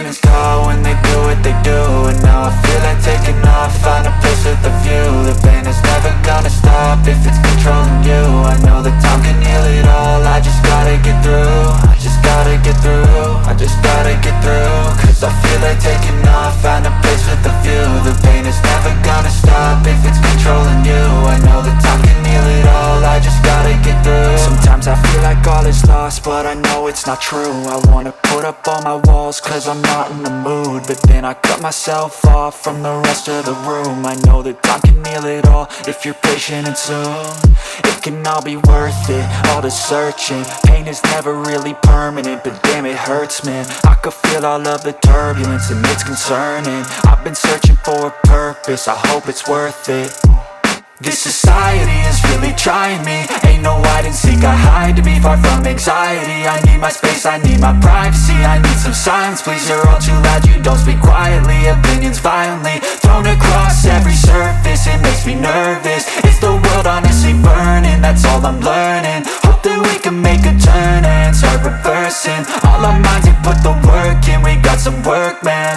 pain is gone when they do what they do. And now I feel like taking off, find a place with a view. The pain is never gonna stop if it's controlling you. I know that time can heal it all, I just gotta get through. I just gotta get through, I just gotta get through. Cause I feel like taking off, find a place with a view. The pain is never gonna stop if it's controlling you. I know that time can heal it all, I just gotta get through. Sometimes I feel like all is lost, but I know it's not true. I wanna put up all my walls cause I'm not in the mood, but then I cut myself off from the rest of the room. I know that time can heal it all if you're patient and soon. It can all be worth it, all the searching. Pain is never really permanent, but damn it hurts, man. I could feel all of the turbulence and it's concerning. I've been searching for a purpose, I hope it's worth it. This society is really trying me. Ain't no hide and seek, I hide to be far from anxiety. I need my space, I need my privacy. I need some silence, please, you're all too loud. You don't speak quietly, opinions violently thrown across every surface. It makes me nervous, it's the world honestly burning. That's all I'm learning, hope that we can make a turn and start reversing all our minds and put the work in. We got some work, man.